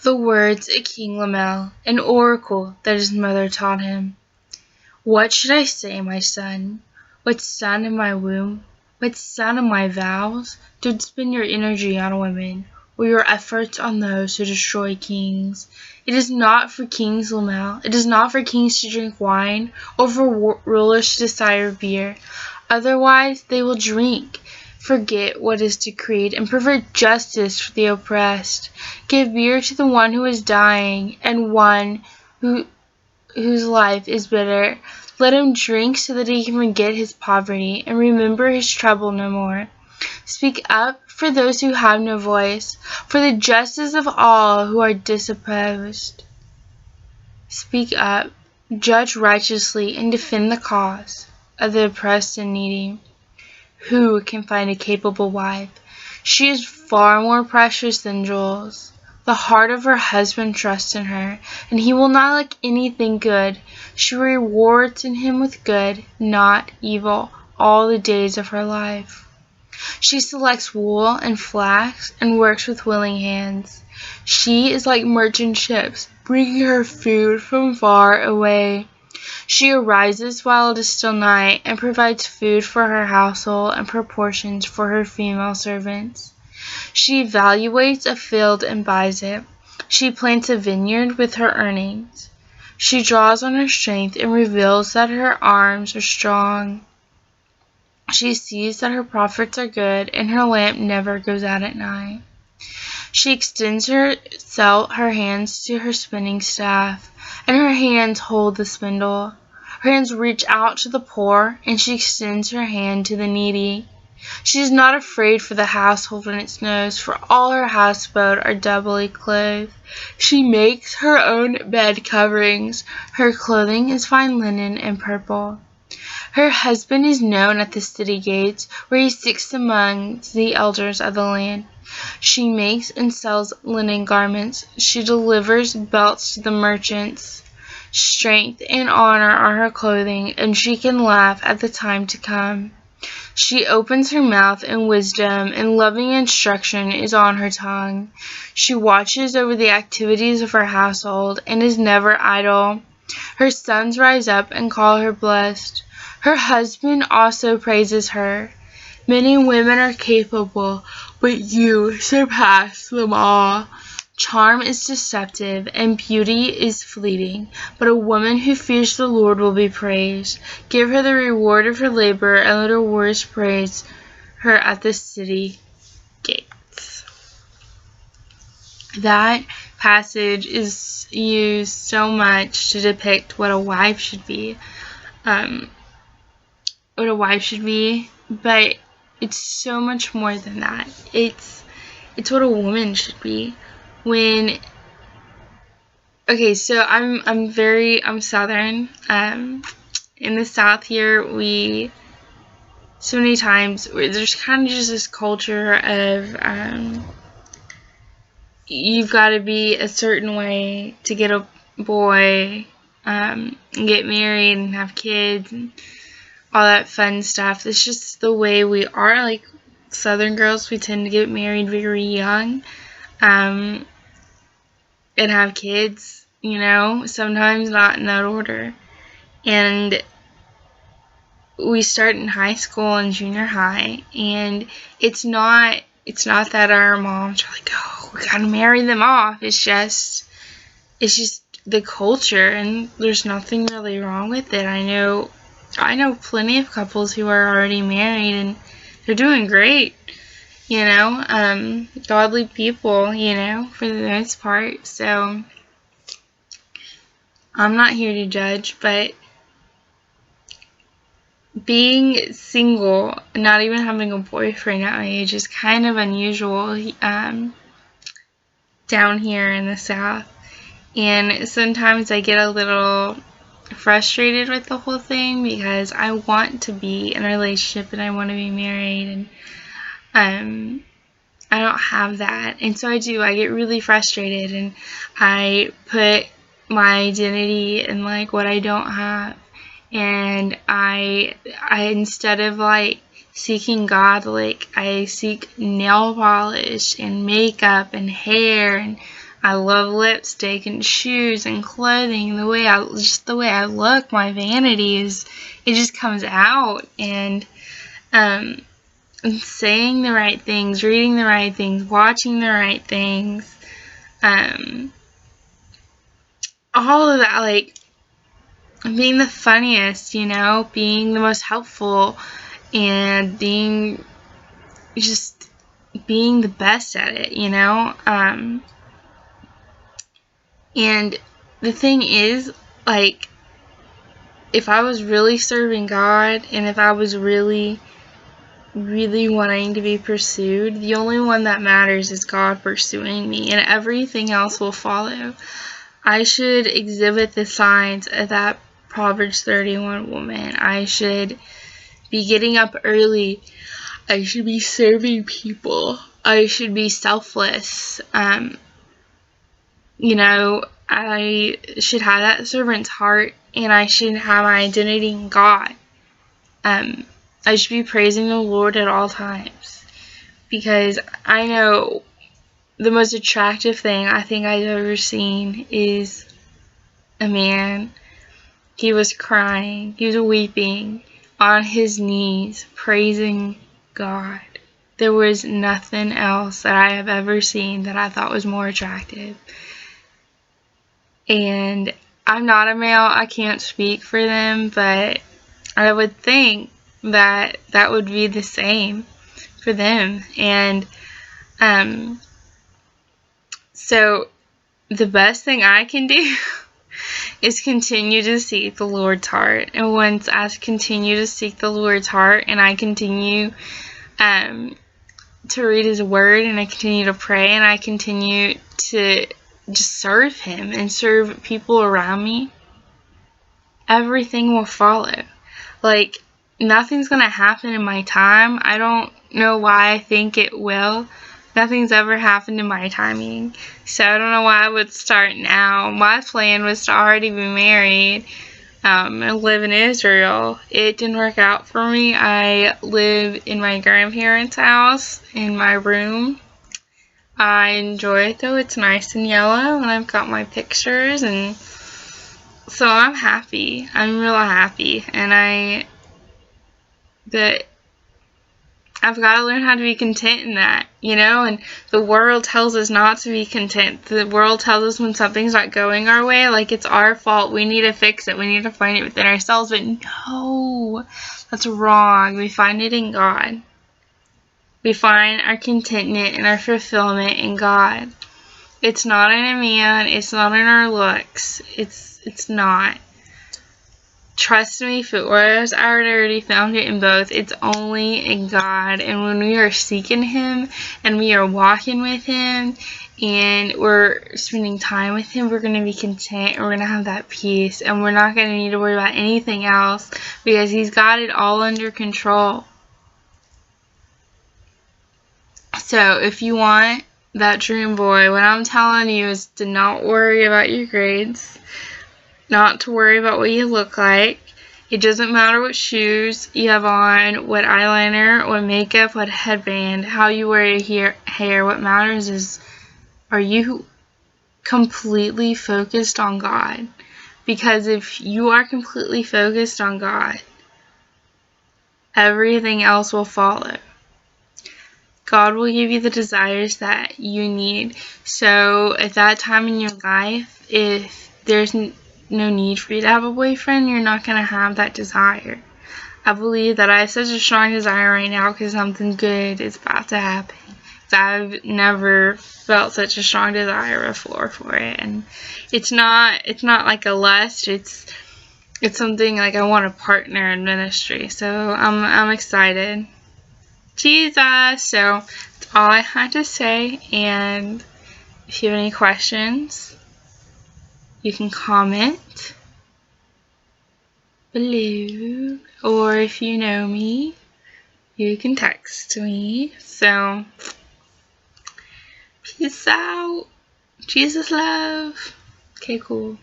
The words of King Lemuel, an oracle that his mother taught him. What should I say, my son? What son of my womb, what son of my vows, did spend your energy on women, or your efforts on those who destroy kings? It is not for kings, Lemuel. It is not for kings to drink wine, or for rulers to desire beer. Otherwise they will drink, forget what is decreed, and pervert justice for the oppressed. Give beer to the one who is dying, and one whose life is bitter. Let him drink so that he can forget his poverty and remember his trouble no more. Speak up for those who have no voice, for the justice of all who are disopposed. Speak up, judge righteously, and defend the cause of the oppressed and needy. Who can find a capable wife? She is far more precious than jewels. The heart of her husband trusts in her, and he will not lack anything good. She rewards him with good, not evil, all the days of her life. She selects wool and flax and works with willing hands. She is like merchant ships, bringing her food from far away. She arises while it is still night, and provides food for her household and proportions for her female servants. She evaluates a field and buys it. She plants a vineyard with her earnings. She draws on her strength and reveals that her arms are strong. She sees that her profits are good, and her lamp never goes out at night. She extends her hands to her spinning staff, and her hands hold the spindle. Her hands reach out to the poor, and she extends her hand to the needy. She is not afraid for the household when it snows, for all her houseboat are doubly clothed. She makes her own bed coverings. Her clothing is fine linen and purple. Her husband is known at the city gates, where he sits among the elders of the land. She makes and sells linen garments. She delivers belts to the merchants. Strength and honor are her clothing, and she can laugh at the time to come. She opens her mouth in wisdom, and loving instruction is on her tongue. She watches over the activities of her household, and is never idle. Her sons rise up and call her blessed. Her husband also praises her. Many women are capable, but you surpass them all. Charm is deceptive, and beauty is fleeting, but a woman who fears the Lord will be praised. Give her the reward of her labor, and let her warriors praise her at the city gates. That passage is used so much to depict what a wife should be. But it's so much more than that. It's what a woman should be. So I'm Southern. In the South here, so many times there's kind of just this culture of you've got to be a certain way to get a boy, and get married and have kids and all that fun stuff. It's just the way we are. Like Southern girls, we tend to get married very young, and have kids, sometimes not in that order. And we start in high school and junior high, and it's not that our moms are like, oh, we gotta marry them off. It's just the culture, and there's nothing really wrong with it. I know plenty of couples who are already married, and they're doing great. Godly people, for the most part. So I'm not here to judge, but being single, not even having a boyfriend at my age, is kind of unusual down here in the South. And sometimes I get a little frustrated with the whole thing, because I want to be in a relationship and I want to be married, and I don't have that. And so I get really frustrated, and I put my identity in like what I don't have. And I instead of like seeking God, like I seek nail polish and makeup and hair and I love lipstick and shoes and clothing. The way I look, my vanity it just comes out. And saying the right things, reading the right things, watching the right things, all of that, like being the funniest, being the most helpful, and being the best at it, and the thing is, like, if I was really serving God, and if I was really wanting to be pursued, the only one that matters is God pursuing me, and everything else will follow. I should exhibit the signs of that Proverbs 31 woman. I should be getting up early. I should be serving people. I should be selfless. I should have that servant's heart, and I should have my identity in God. I should be praising the Lord at all times, because I know the most attractive thing I think I've ever seen is a man. He was crying, he was weeping on his knees, praising God. There was nothing else that I have ever seen that I thought was more attractive. And I'm not a male, I can't speak for them, but I would think that that would be the same for them. And so the best thing I can do is continue to seek the Lord's heart. And once I continue to seek the Lord's heart, and I continue to read His Word, and I continue to pray, and I continue to just serve Him and serve people around me, everything will follow. Like, nothing's going to happen in my time. I don't know why I think it will. Nothing's ever happened in my timing. So I don't know why I would start now. My plan was to already be married and live in Israel. It didn't work out for me. I live in my grandparents' house in my room. I enjoy it though. It's nice and yellow, and I've got my pictures, and so I'm happy. I'm real happy, and but I've got to learn how to be content in that, and the world tells us not to be content. The world tells us when something's not going our way, like it's our fault, we need to fix it, we need to find it within ourselves, but no, that's wrong. We find it in God. We find our contentment and our fulfillment in God. It's not in a man, it's not in our looks, it's not. Trust me, if it was, I would already found it in both. It's only in God. And when we are seeking Him, and we are walking with Him, and we're spending time with Him, we're going to be content, and we're going to have that peace, and we're not going to need to worry about anything else, because He's got it all under control. So if you want that dream boy, what I'm telling you is to not worry about your grades, not to worry about what you look like. It doesn't matter what shoes you have on, what eyeliner, what makeup, what headband, how you wear your hair. What matters is, are you completely focused on God? Because if you are completely focused on God, everything else will follow. God will give you the desires that you need. So at that time in your life, if there's no need for you to have a boyfriend, you're not going to have that desire. I believe that I have such a strong desire right now because something good is about to happen. I've never felt such a strong desire before for it, and it's not like a lust. It's something like I want a partner in ministry. So I'm excited. Jesus. So that's all I had to say, and if you have any questions, you can comment below, or if you know me, you can text me. So peace out. Jesus love. Okay, cool.